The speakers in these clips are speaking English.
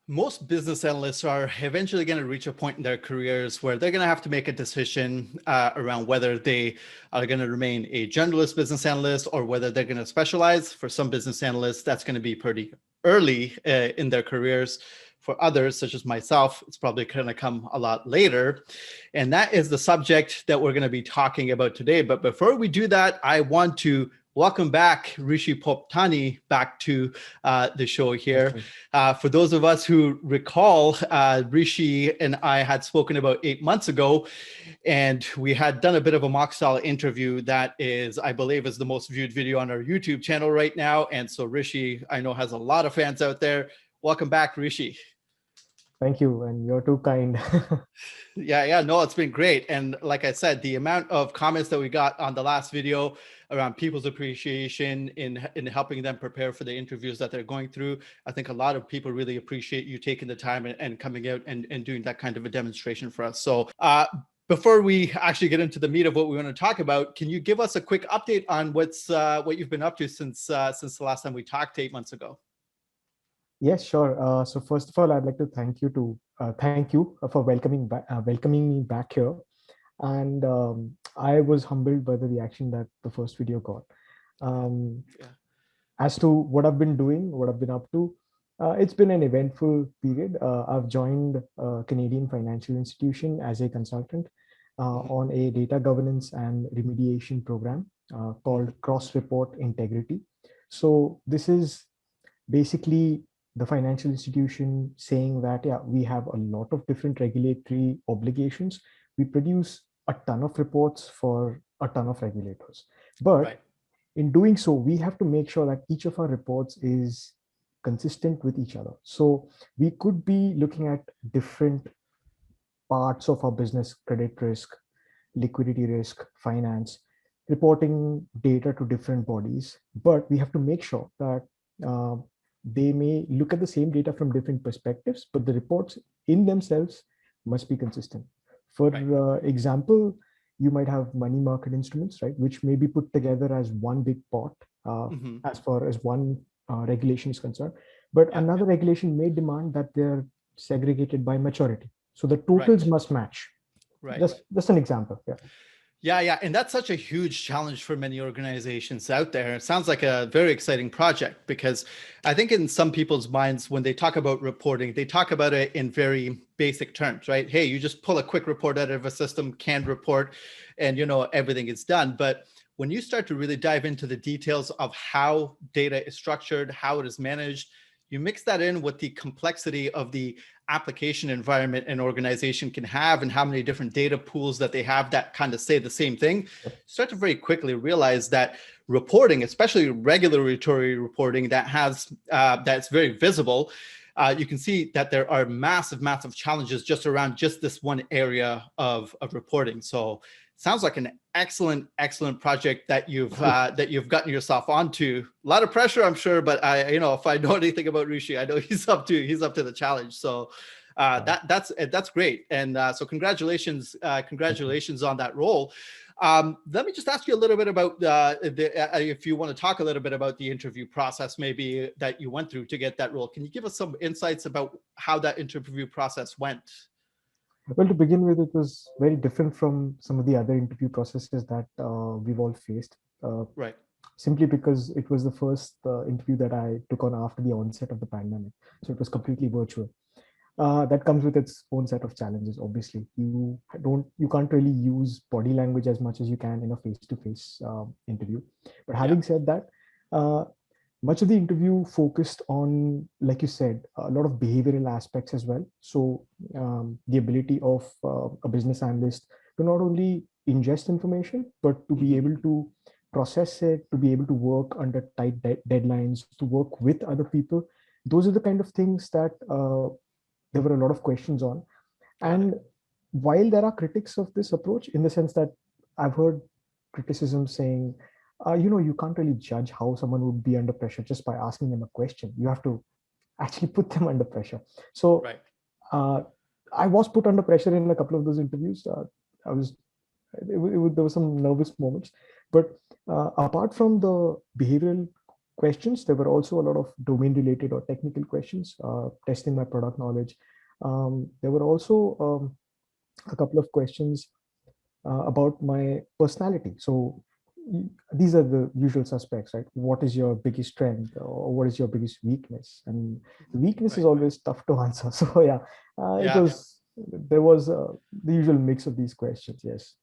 Most business analysts are eventually going to reach a point in their careers where they're going to have to make a decision around whether they are going to remain a generalist business analyst or whether they're going to specialize. For some business analysts, that's going to be pretty early in their careers. For others, such as myself, it's probably going to come a lot later. And that is the subject that we're going to be talking about today. But before we do that, I want to welcome back Rishi Poptani back to the show here. For those of us who recall, Rishi and I had spoken about 8 months ago, and we had done a bit of a mock style interview that is, I believe, is the most viewed video on our YouTube channel right now. And so Rishi, I know, has a lot of fans out there. Welcome back, Rishi. Thank you, and you're too kind. Yeah, no, it's been great. And like I said, the amount of comments that we got on the last video around people's appreciation in helping them prepare for the interviews that they're going through, I think a lot of people really appreciate you taking the time and coming out and doing that kind of a demonstration for us. So before we actually get into the meat of what we want to talk about, can you give us a quick update on what you've been up to since the last time we talked 8 months ago? Yes, sure. So first of all, I'd like to thank you for welcoming me back here. And I was humbled by the reaction that the first video got. Yeah. As to what I've been doing, what I've been up to, it's been an eventful period. I've joined a Canadian financial institution as a consultant on a data governance and remediation program called Cross Report Integrity. So this is basically the financial institution saying that, yeah, we have a lot of different regulatory obligations. We produce a ton of reports for a ton of regulators. But Right. in doing so, we have to make sure that each of our reports is consistent with each other. So we could be looking at different parts of our business: credit risk, liquidity risk, finance, reporting data to different bodies. But we have to make sure that they may look at the same data from different perspectives, but the reports in themselves must be consistent. For Right. example, you might have money market instruments, right, which may be put together as one big pot Mm-hmm. as far as one regulation is concerned. But Yeah. another regulation may demand that they're segregated by maturity. So the totals Right. must match. Right. Just an example. Yeah. Yeah. And that's such a huge challenge for many organizations out there. It sounds like a very exciting project because I think in some people's minds, when they talk about reporting, they talk about it in very basic terms, right? Hey, you just pull a quick report out of a system, canned report, and everything is done. But when you start to really dive into the details of how data is structured, how it is managed, you mix that in with the complexity of the application environment an organization can have and how many different data pools that they have that kind of say the same thing, start to very quickly realize that reporting, especially regulatory reporting that's very visible, you can see that there are massive challenges just around just this one area of reporting. So sounds like an excellent project that you've gotten yourself onto. A lot of pressure, I'm sure, but if I know anything about Rishi, I know he's up to the challenge. So that's great, and so congratulations on that role. Let me just ask you a little bit about if you want to talk a little bit about the interview process, maybe that you went through to get that role. Can you give us some insights about how that interview process went? Well, to begin with, it was very different from some of the other interview processes that we've all faced. Right. Simply because it was the first interview that I took on after the onset of the pandemic. So it was completely virtual. That comes with its own set of challenges. Obviously, you can't really use body language as much as you can in a face-to-face interview. But Yeah. having said that, uh, much of the interview focused on, like you said, a lot of behavioral aspects as well. So the ability of a business analyst to not only ingest information, but to be Mm-hmm. able to process it, to be able to work under tight deadlines, to work with other people. Those are the kind of things that there were a lot of questions on. Got it. And while there are critics of this approach, in the sense that I've heard criticism saying, you can't really judge how someone would be under pressure just by asking them a question. You have to actually put them under pressure. So Right. uh, I was put under pressure in a couple of those interviews. I was there were some nervous moments, but apart from the behavioral questions. There were also a lot of domain related or technical questions, testing my product knowledge. There were also a couple of questions about my personality. So these are the usual suspects, right? What is your biggest strength, or what is your biggest weakness? And weakness is Right. always tough to answer. So yeah, it Yeah. was there was the usual mix of these questions. Yes.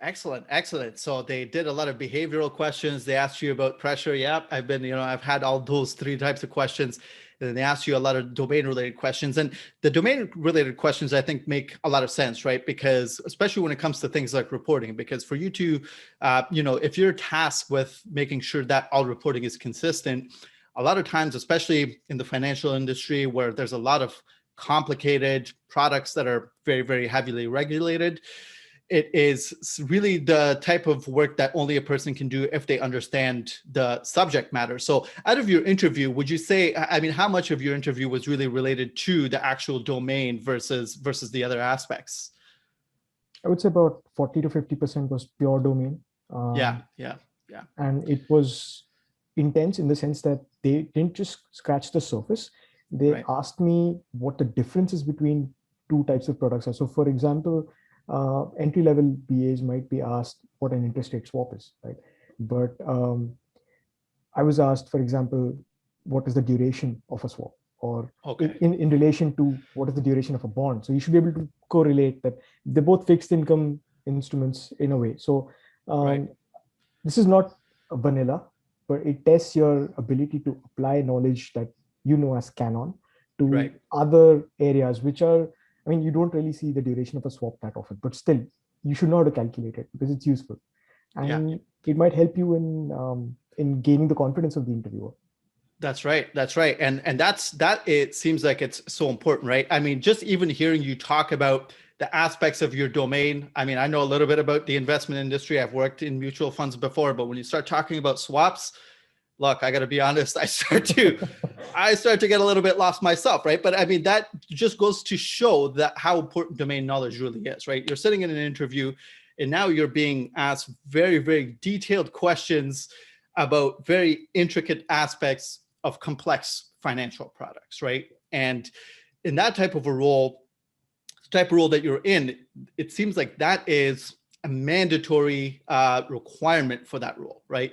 Excellent, excellent. So they did a lot of behavioral questions. They asked you about pressure. Yeah, I've had all those three types of questions. And then they asked you a lot of domain related questions. And the domain related questions, I think, make a lot of sense, right? Because especially when it comes to things like reporting, because for you to, if you're tasked with making sure that all reporting is consistent, a lot of times, especially in the financial industry where there's a lot of complicated products that are very, very heavily regulated, it is really the type of work that only a person can do if they understand the subject matter. So out of your interview, would you say, how much of your interview was really related to the actual domain versus the other aspects? I would say about 40 to 50% was pure domain. Yeah, Um, yeah, yeah. and it was intense in the sense that they didn't just scratch the surface. They Right. asked me what the differences between two types of products are. So for example, entry level BAs might be asked what an interest rate swap is, right? But I was asked, for example, what is the duration of a swap, or Okay. in relation to what is the duration of a bond. So you should be able to correlate that they're both fixed income instruments in a way. So Right. um, this is not a vanilla, but it tests your ability to apply knowledge that you know as canon to Right. other areas, which are, I mean, you don't really see the duration of a swap that often, but still, you should know how to calculate it because it's useful, Yeah. and it might help you in gaining the confidence of the interviewer. That's right. That's right. And that it seems like it's so important, right? I mean, just even hearing you talk about the aspects of your domain. I mean, I know a little bit about the investment industry. I've worked in mutual funds before, but when you start talking about swaps, look, I got to be honest, I start to get a little bit lost myself, right? But I mean, that just goes to show that how important domain knowledge really is, right? You're sitting in an interview and now you're being asked very, very detailed questions about very intricate aspects of complex financial products, right? And in that type of a role, the type of role that you're in, it seems like that is a mandatory requirement for that role, right?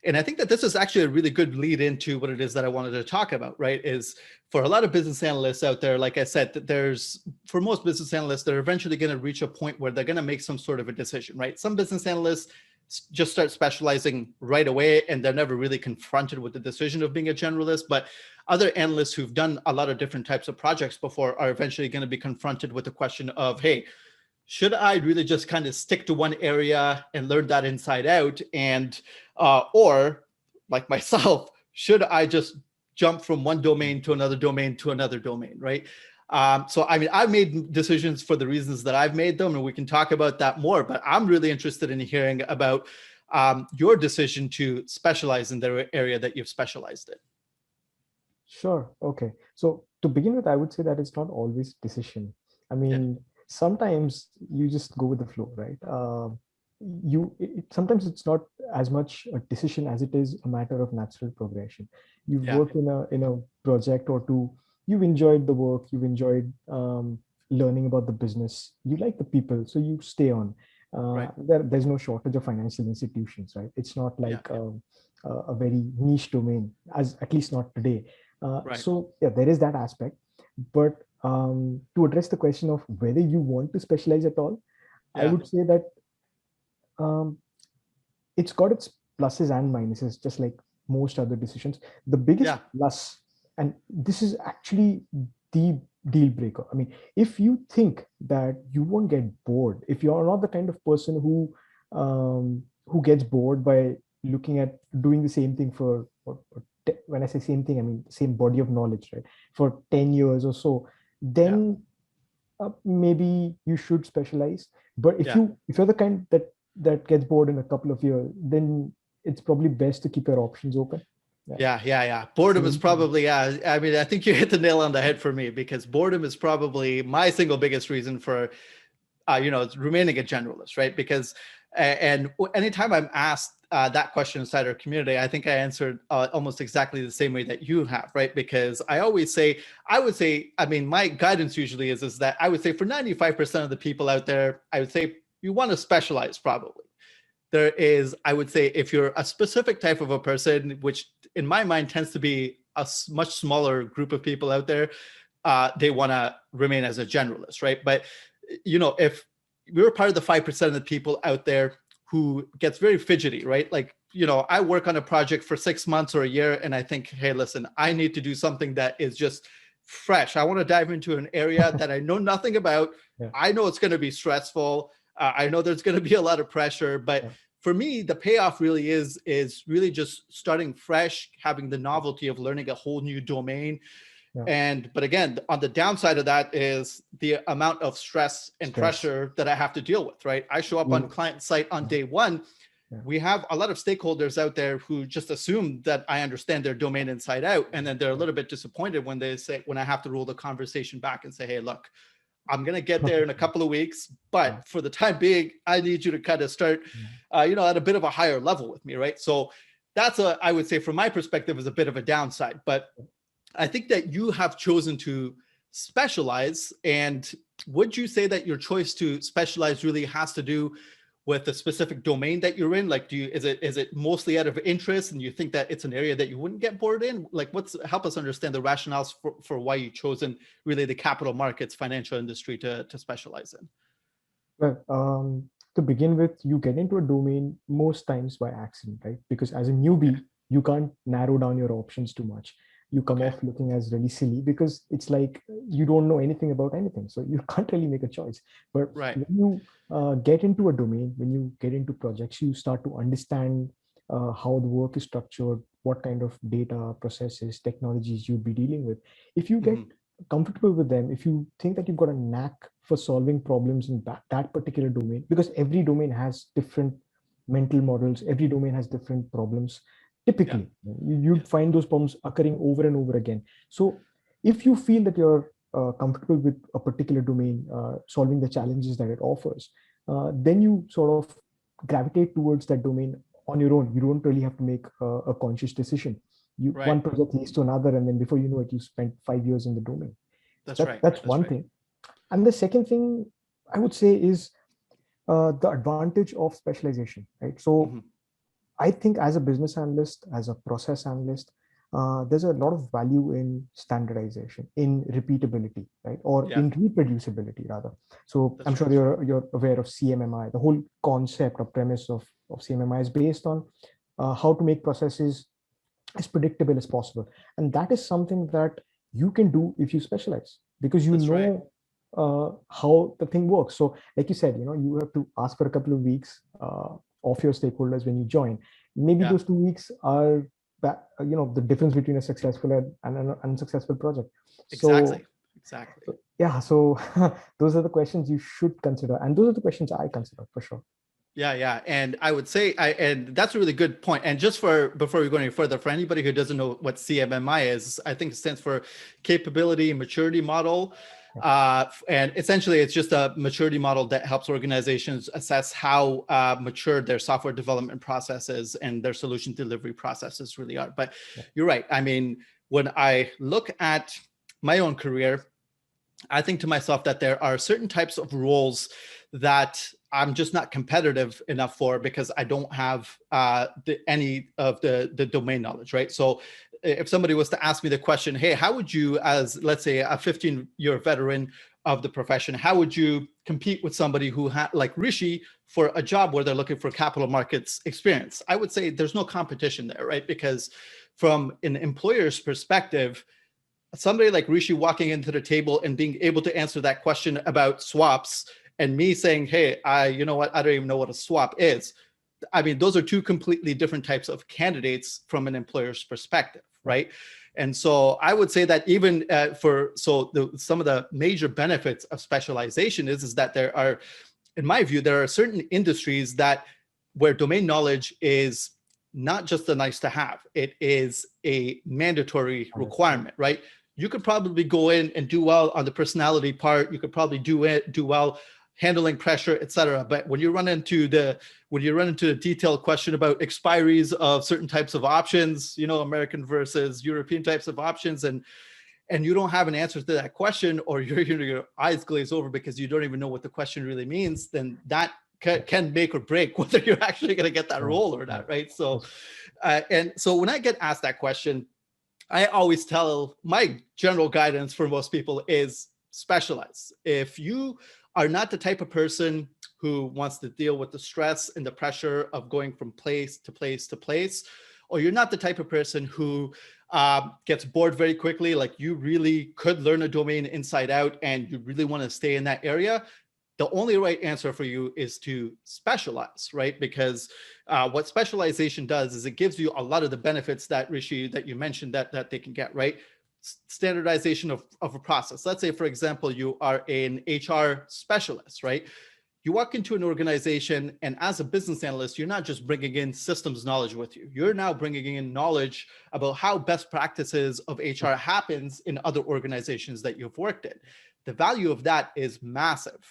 And I think that this is actually a really good lead into what it is that I wanted to talk about, right? Is for a lot of business analysts out there, like I said, that for most business analysts, they're eventually going to reach a point where they're going to make some sort of a decision, right? Some business analysts just start specializing right away and they're never really confronted with the decision of being a generalist. But other analysts who've done a lot of different types of projects before are eventually going to be confronted with the question of, hey, should I really just kind of stick to one area and learn that inside out? And, or like myself, should I just jump from one domain to another domain to another domain, right? So, I mean, I've made decisions for the reasons that I've made them, and we can talk about that more, but I'm really interested in hearing about your decision to specialize in the area that you've specialized in. Sure. Okay. So to begin with, I would say that it's not always decision. I Yeah, mean, sometimes you just go with the flow, right? Sometimes it's not as much a decision as it is a matter of natural progression. You've yeah, worked in a project or two. You've enjoyed the work. You've enjoyed learning about the business. You like the people, so you stay on. right. There's no shortage of financial institutions, right? It's not Yeah, like a very niche domain, as at least not today. right. So yeah, there is that aspect. But to address the question of whether you want to specialize at all, I Yeah, would say that um, it's got its pluses and minuses, just like most other decisions. The biggest yeah, plus, and this is actually the deal breaker. I mean, if you think that you won't get bored, if you're not the kind of person who gets bored by looking at doing the same thing when I say same thing, I mean same body of knowledge, right? For 10 years or so, yeah, then maybe you should specialize. But yeah. if you're the kind that gets bored in a couple of years, then it's probably best to keep your options open. Yeah. Yeah, yeah, yeah. Boredom is Same thing. probably, yeah. I mean, I think you hit the nail on the head for me because boredom is probably my single biggest reason for, remaining a generalist, right? Because And anytime I'm asked that question inside our community, I think I answered almost exactly the same way that you have, right? Because I always say, I mean, my guidance usually is that I would say for 95% of the people out there, I would say you want to specialize probably. There is, I would say, if you're a specific type of a person, which in my mind tends to be a much smaller group of people out there, they want to remain as a generalist, right? But, if we're part of the 5% of the people out there who gets very fidgety, right? Like, I work on a project for 6 months or a year, and I think, hey, listen, I need to do something that is just fresh. I want to dive into an area that I know nothing about. Yeah. I know it's going to be stressful. I know there's going to be a lot of pressure, but for me, the payoff really is really just starting fresh, having the novelty of learning a whole new domain. But again, on the downside of that is the amount of stress and pressure that I have to deal with, right? I show up on client site on day one. We have a lot of stakeholders out there who just assume that I understand their domain inside out. And then they're a little bit disappointed when I have to roll the conversation back and say, hey, look, I'm going to get there in a couple of weeks, but for the time being, I need you to kind of start, at a bit of a higher level with me, right? So that's I would say from my perspective is a bit of a downside, but I think that you have chosen to specialize. And would you say that your choice to specialize really has to do with the specific domain that you're in? Like, is it mostly out of interest and you think that it's an area that you wouldn't get bored in? Like, help us understand the rationales for why you've chosen really the capital markets, financial industry to specialize in? Well, to begin with, you get into a domain most times by accident, right? Because as a newbie, you can't narrow down your options too much. You come off looking as really silly because it's like you don't know anything about anything. So you can't really make a choice. But when you get into a domain, when you get into projects, you start to understand how the work is structured, what kind of data, processes, technologies you'll be dealing with. If you get comfortable with them, if you think that you've got a knack for solving problems in that particular domain, because every domain has different mental models, every domain has different problems. Typically, you'd find those problems occurring over and over again. So if you feel that you're comfortable with a particular domain, solving the challenges that it offers, then you sort of gravitate towards that domain on your own. You don't really have to make a conscious decision. One project leads to another, and then before you know it, you spent 5 years in the domain. That's one thing. And the second thing I would say is the advantage of specialization, right? So I think as a business analyst, as a process analyst, there's a lot of value in standardization, in repeatability, right? Or in reproducibility rather. So I'm sure you're aware of CMMI. The whole concept or premise of CMMI is based on how to make processes as predictable as possible. And that is something that you can do if you specialize, because you know how the thing works. So like you said, you have to ask for a couple of weeks of your stakeholders when you join. Maybe those 2 weeks are the difference between a successful and an unsuccessful project. Exactly. So those are the questions you should consider, and those are the questions I consider for sure. Yeah. And I would say, and that's a really good point. And just before we go any further, for anybody who doesn't know what CMMI is, I think it stands for Capability and Maturity Model. And essentially, it's just a maturity model that helps organizations assess how mature their software development processes and their solution delivery processes really are. But you're right. I mean, when I look at my own career, I think to myself that there are certain types of roles that I'm just not competitive enough for because I don't have any of the domain knowledge, right? So if somebody was to ask me the question, hey, how would you, as let's say a 15-year veteran of the profession, how would you compete with somebody who like Rishi for a job where they're looking for capital markets experience? I would say there's no competition there, right? Because from an employer's perspective, somebody like Rishi walking into the table and being able to answer that question about swaps and me saying, hey, you know what, I don't even know what a swap is. I mean, those are two completely different types of candidates from an employer's perspective, right? And so I would say that even some of the major benefits of specialization is that there are, in my view, there are certain industries where domain knowledge is not just a nice to have, it is a mandatory requirement, right? You could probably go in and do well on the personality part. You could probably do well handling pressure, etc. But when you run into the detailed question about expiries of certain types of options, American versus European types of options, and you don't have an answer to that question, or your eyes glaze over because you don't even know what the question really means, then that can make or break whether you're actually going to get that role or not, right? So, and so when I get asked that question, I always tell my general guidance for most people is specialize. If you are not the type of person who wants to deal with the stress and the pressure of going from place to place to place, or you're not the type of person who gets bored very quickly, like you really could learn a domain inside out and you really want to stay in that area, the only right answer for you is to specialize, right? Because what specialization does is it gives you a lot of the benefits that, Rishi, that you mentioned that they can get, right? Standardization of a process. Let's say, for example, you are an HR specialist, right? You walk into an organization, and as a business analyst, you're not just bringing in systems knowledge with you. You're now bringing in knowledge about how best practices of HR happens in other organizations that you've worked in. The value of that is massive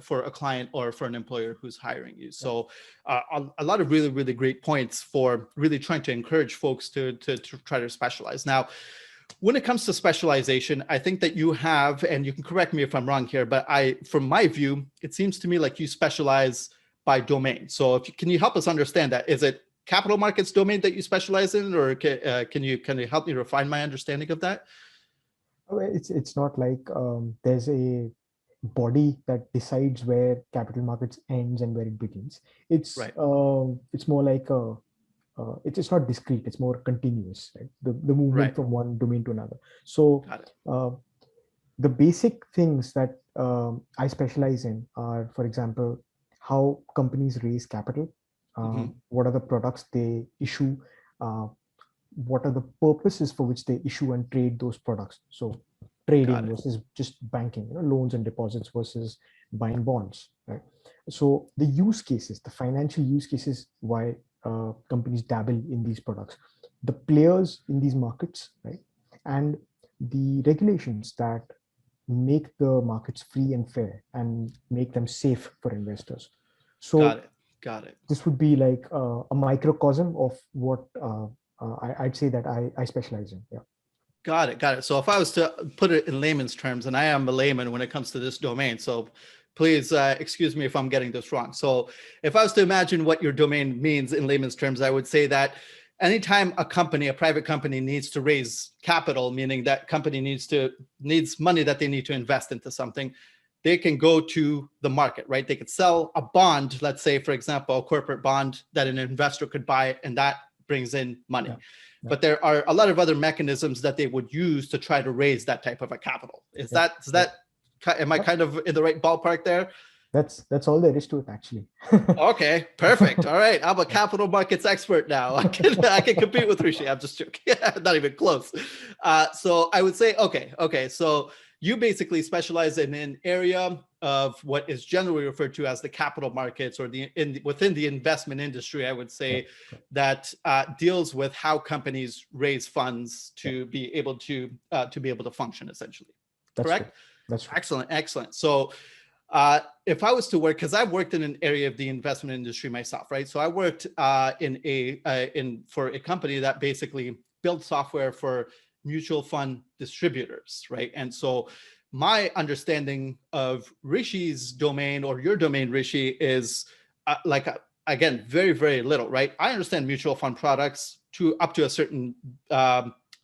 for a client or for an employer who's hiring you. So a lot of really, really great points for really trying to encourage folks to try to specialize. Now, when it comes to specialization, I think that you have, and you can correct me if I'm wrong here, but from my view, it seems to me like you specialize by domain. So can you help us understand that? Is it capital markets domain that you specialize in, or can you help me refine my understanding of that? It's not like there's a body that decides where capital markets ends and where it begins. It's right. It's more like it's not discrete. It's more continuous, right? The movement right. from one domain to another. So the basic things that I specialize in are, for example, how companies raise capital, what are the products they issue, what are the purposes for which they issue and trade those products. So trading versus just banking, loans and deposits versus buying bonds, right? So the use cases, the financial use cases, why companies dabble in these products, the players in these markets, right? And the regulations that make the markets free and fair and make them safe for investors. So Got it. This would be like a microcosm of what I'd say that I specialize in. Yeah. Got it. So if I was to put it in layman's terms, and I am a layman when it comes to this domain, so please excuse me if I'm getting this wrong. So if I was to imagine what your domain means in layman's terms, I would say that anytime a private company needs to raise capital, meaning that company needs money that they need to invest into something, they can go to the market, right? They could sell a bond, let's say, for example, a corporate bond that an investor could buy, and that brings in money. Yeah. But there are a lot of other mechanisms that they would use to try to raise that type of a capital. Am I kind of in the right ballpark there? That's all there is to it, actually. Okay, perfect. All right, I'm a capital markets expert now. I can compete with Rishi. I'm just joking. Not even close. So I would say, okay. So you basically specialize in an area of what is generally referred to as the capital markets, or within the investment industry, I would say, that deals with how companies raise funds to be able to function, essentially. Correct? True. That's true. Excellent. So if I was to work, because I've worked in an area of the investment industry myself, right? So I worked for a company that basically built software for mutual fund distributors, right? And so my understanding of Rishi's domain, or your domain, Rishi, is again, very, very little, right? I understand mutual fund products up to a certain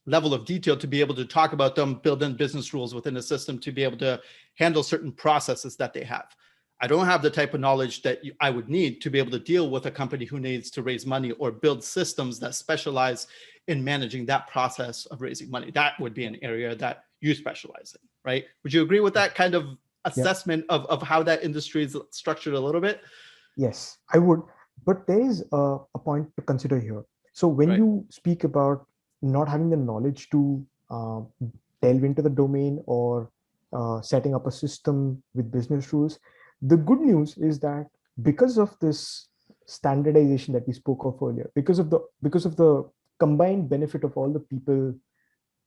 level of detail to be able to talk about them, build in business rules within the system to be able to handle certain processes that they have. I don't have the type of knowledge that I would need to be able to deal with a company who needs to raise money or build systems that specialize in managing that process of raising money. That would be an area that you specialize in, right? Would you agree with that kind of assessment of how that industry is structured a little bit? Yes, I would. But there is a point to consider here. So when you speak about not having the knowledge to delve into the domain or setting up a system with business rules, the good news is that because of this standardization that we spoke of earlier, because of the combined benefit of all the people,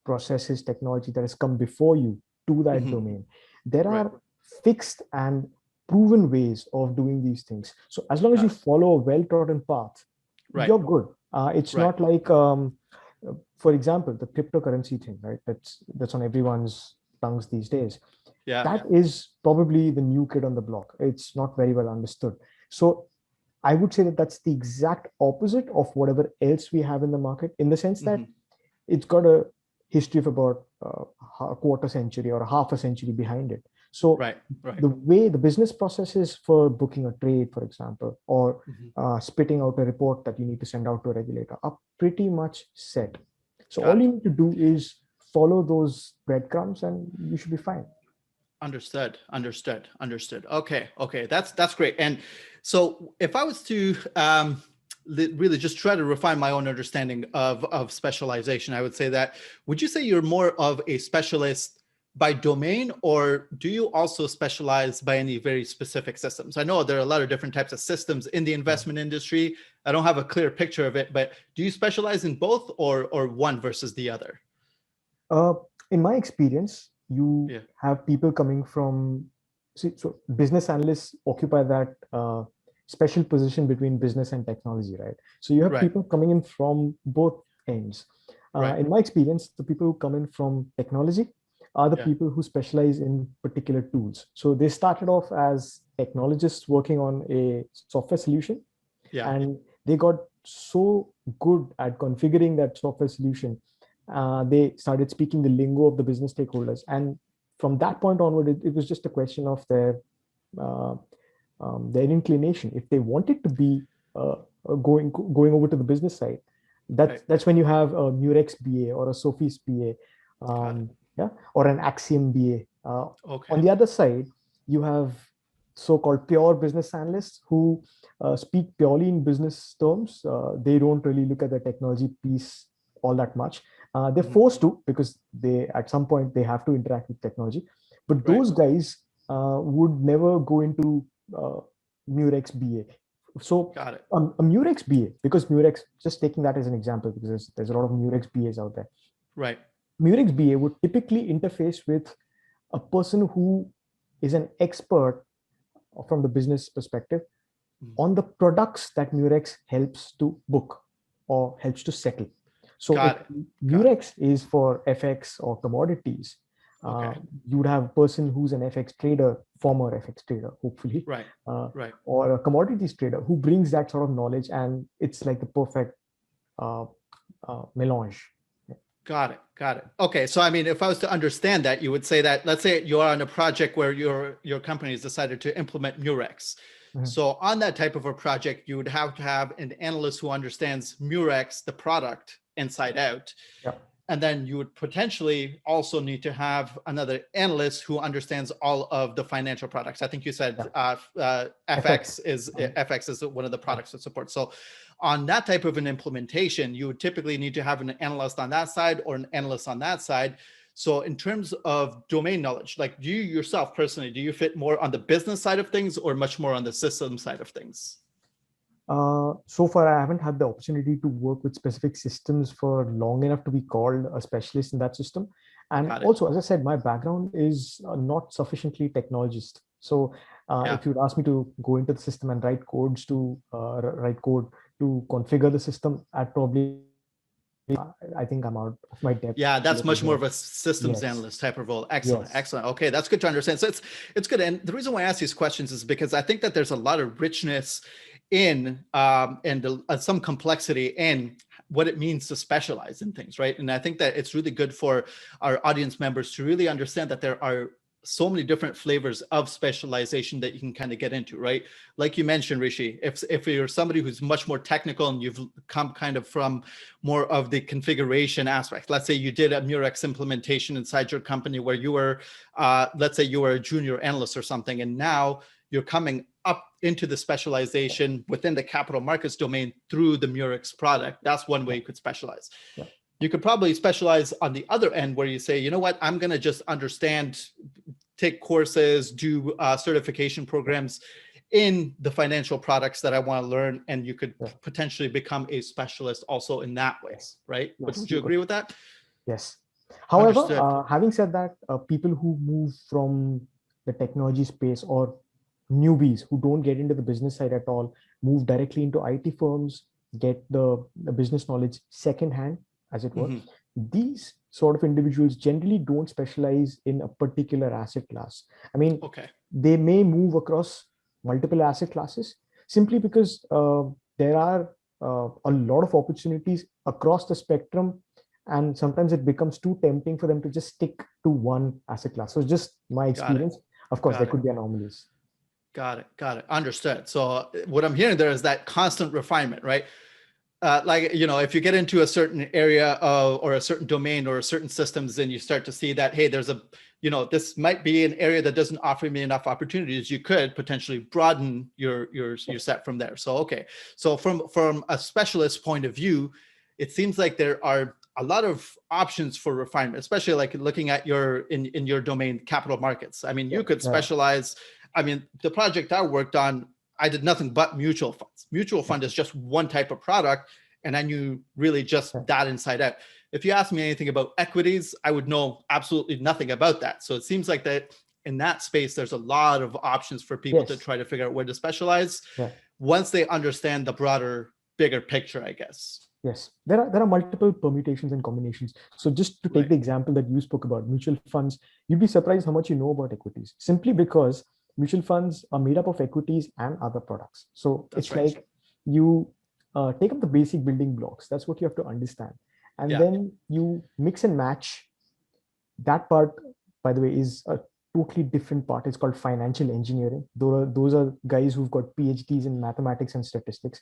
processes, technology that has come before you to that domain, there are fixed and proven ways of doing these things. So as long as Got you it. follow a well-trodden path, Right. you're good. It's Right. not like, for example, the cryptocurrency thing, right? That's on everyone's tongues these days. Yeah. That is probably the new kid on the block. It's not very well understood. So I would say that that's the exact opposite of whatever else we have in the market, in the sense that Mhm. it's got a history of about a quarter century or a half a century behind it. So Right. Right. the way the business processes for booking a trade, for example, or Mhm. spitting out a report that you need to send out to a regulator are pretty much set. So all Got it. you need to do is follow those breadcrumbs and you should be fine. Understood. Understood. Understood. Okay. Okay. That's great. And so if I was to really just try to refine my own understanding of specialization, I would say that, would you say you're more of a specialist by domain, or do you also specialize by any very specific systems? I know there are a lot of different types of systems in the investment industry. I don't have a clear picture of it, but do you specialize in both, or one versus the other? Uh, in my experience, you Yeah. have people coming from, see, so business analysts occupy that special position between business and technology, right? So you have Right. people coming in from both ends. Right. In my experience, the people who come in from technology are the Yeah. people who specialize in particular tools. So they started off as technologists working on a software solution, Yeah. and they got so good at configuring that software solution, they started speaking the lingo of the business stakeholders, and from that point onward, it was just a question of uh, their inclination. If they wanted to be going over to the business side, Right. that's when you have a Murex BA or a Sophie's BA, Got it. yeah, or an Axiom BA. On Okay. the other side, you have so-called pure business analysts who speak purely in business terms. They don't really look at the technology piece all that much. They're Mhm. forced to, because they at some point they have to interact with technology. But Right. those guys would never go into uh, Murex BA. So Got it. a Murex BA, because Murex, just taking that as an example, because there's a lot of Murex BAs out there. Right. Murex BA would typically interface with a person who is an expert from the business perspective Mm. on the products that Murex helps to book or helps to settle. So if Got it. Got it. Murex is for FX or commodities, Okay. you would have a person who's an FX trader, former FX trader, hopefully, Right. uh, Right. or a commodities trader who brings that sort of knowledge, and it's like the perfect uh, melange. Got it. Got it. Okay. So, I mean, if I was to understand that, you would say that, let's say you are on a project where your company has decided to implement Murex. Mhm. So on that type of a project, you would have to have an analyst who understands Murex, the product, inside out. Yeah. And then you would potentially also need to have another analyst who understands all of the financial products. I think you said Yeah. FX FX. is Um, FX is one of the yeah. products that support. So on that type of an implementation, you would typically need to have an analyst on that side or an analyst on that side. So in terms of domain knowledge, like, do you yourself personally, do you fit more on the business side of things or much more on the system side of things? So far, I haven't had the opportunity to work with specific systems for long enough to be called a specialist in that system. And Got it. also, as I said, my background is not sufficiently technologist. So Yeah. if you'd ask me to go into the system and write code to configure the system, I'd probably, I think I'm out of my depth Yeah, a that's little much more here. of a systems Yes, analyst type of role. Excellent, yes. excellent. Okay, that's good to understand. So it's good. And the reason why I ask these questions is because I think that there's a lot of richness in and some complexity in what it means to specialize in things, right? And I think that it's really good for our audience members to really understand that there are so many different flavors of specialization that you can kind of get into, right? Like you mentioned, Rishi, if you're somebody who's much more technical and you've come kind of from more of the configuration aspect, let's say you did a Murex implementation inside your company where you were, let's say you were a junior analyst or something, and now you're coming up into the specialization within the capital markets domain through the Murex product. That's one way Yeah, you could specialize. yeah. You could probably specialize on the other end where you say, you know what, I'm going to just understand, take courses, do certification programs in the financial products that I want to learn. And you could Yeah. potentially become a specialist also in that way, Yes, right? But yes, would you you could. agree with that? Yes. However, Understood. having said that, people who move from the technology space, or newbies who don't get into the business side at all, move directly into IT firms, get the business knowledge secondhand, as it were. Hmm. These sort of individuals generally don't specialize in a particular asset class. I mean, Okay. they may move across multiple asset classes simply because there are a lot of opportunities across the spectrum, and sometimes it becomes too tempting for them to just stick to one asset class. So just my Got it. experience. Of course, there Got it. could be anomalies. Got it. Got it. Understood. So what I'm hearing there is that constant refinement, right? Like, if you get into a certain area or a certain domain or a certain systems, then you start to see that, hey, there's this might be an area that doesn't offer me enough opportunities. You could potentially broaden your set from there. So, okay. So from a specialist point of view, it seems like there are a lot of options for refinement, especially like looking at in your domain, capital markets. I mean, you could Yeah. specialize. I mean, the project I worked on, I did nothing but mutual funds. Mutual fund is just one type of product, and I knew really just that inside out. If you ask me anything about equities, I would know absolutely nothing about that. So it seems like that in that space, there's a lot of options for people to try to figure out where to specialize once they understand the broader, bigger picture, I guess. Yes, there are multiple permutations and combinations. So just to take the example that you spoke about, mutual funds, you'd be surprised how much you know about equities, simply because mutual funds are made up of equities and other products. So it's like you take up the basic building blocks. That's what you have to understand. And then you mix and match. That part, by the way, is a totally different part. It's called financial engineering. Those are guys who've got PhDs in mathematics and statistics.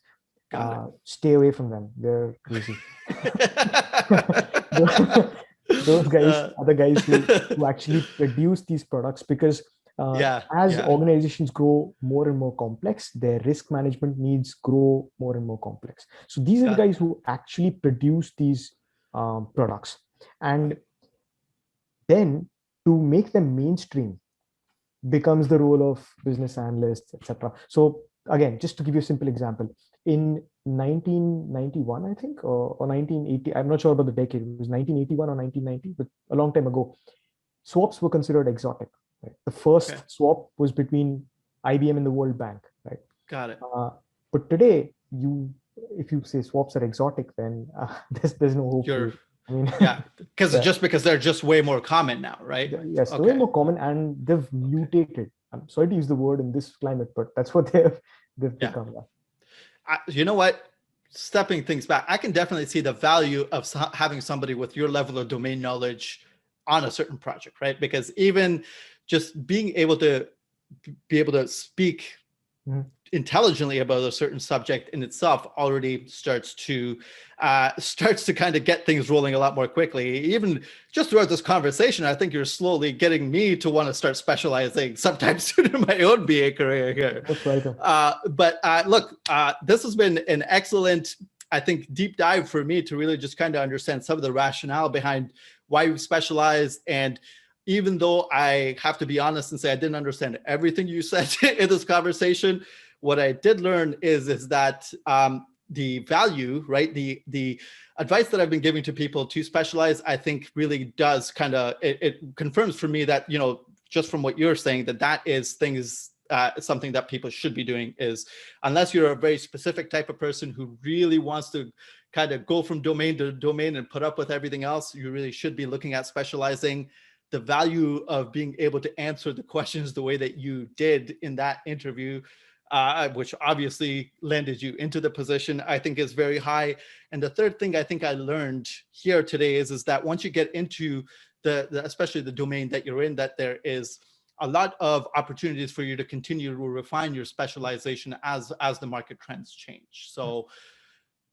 Stay away from them. They're crazy. Those guys are the guys who actually produce these products, because as organizations grow more and more complex, their risk management needs grow more and more complex. So these are the guys who actually produce these products. And then to make them mainstream becomes the role of business analysts, etc. So again, just to give you a simple example, in 1991, I think, or 1980, I'm not sure about the decade, it was 1981 or 1990, but a long time ago, swaps were considered exotic. Right? The first swap was between IBM and the World Bank. Right? Got it. But today, if you say swaps are exotic, then there's no hope for you. I mean, because they're just way more common now, right? Yes, they're way more common, and they've mutated. I'm sorry to use the word in this climate, but that's what they've become. You know what? Stepping things back, I can definitely see the value of having somebody with your level of domain knowledge on a certain project, right? Because even just being able to speak intelligently about a certain subject in itself already starts to kind of get things rolling a lot more quickly. Even just throughout this conversation, I think you're slowly getting me to want to start specializing sometime soon in my own BA career here. That's right. But look, this has been an excellent, I think, deep dive for me to really just kind of understand some of the rationale behind why you specialize. And even though I have to be honest and say I didn't understand everything you said in this conversation, what I did learn is that the value, right, the advice that I've been giving to people to specialize, I think really does kind of, it confirms for me that, just from what you're saying, that is something that people should be doing, is unless you're a very specific type of person who really wants to kind of go from domain to domain and put up with everything else, you really should be looking at specializing. The value of being able to answer the questions the way that you did in that interview, which obviously landed you into the position, I think is very high. And the third thing I think I learned here today is that once you get into especially the domain that you're in, that there is a lot of opportunities for you to continue to refine your specialization as the market trends change. So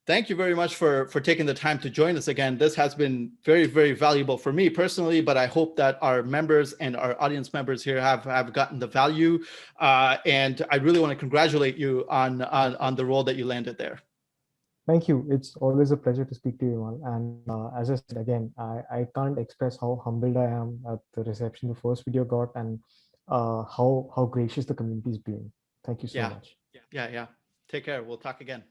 thank you very much for taking the time to join us again. This has been very, very valuable for me personally, but I hope that our members and our audience members here have gotten the value. And I really want to congratulate you on the role that you landed there. Thank you. It's always a pleasure to speak to you, Iman. And as I said, again, I can't express how humbled I am at the reception the first video got, and how gracious the community's been. Thank you so much. Yeah. Take care. We'll talk again.